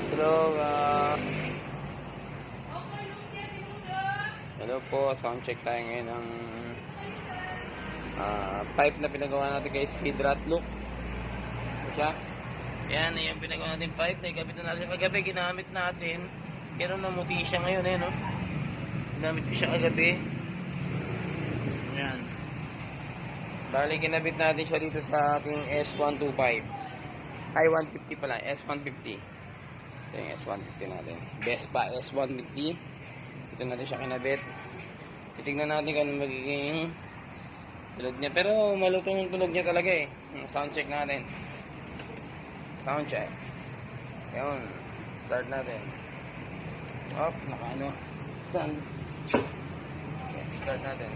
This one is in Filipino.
guys, hello. Hello po, sound check tayo ngayon ng pipe na pinagawa natin kay Hydrat Look. Ito siya. Yan, yung pinagawa natin pipe na ikabit na natin kagabi, ginamit natin. Pero namuti siya ngayon, no? Ginamit ko siya kagabi. Yan. Bali, kinabit natin siya dito sa ating S125. Ay, 150 pala, S150. Ito yung S150 natin. Vespa S150. Ito natin siya kinabit. Titignan natin kung magiging tulog niya. Pero malutong yung tulog niya talaga eh. Sound check natin. Sound check. Yun. Start natin. Up, naka ano. Stand. Okay, start natin.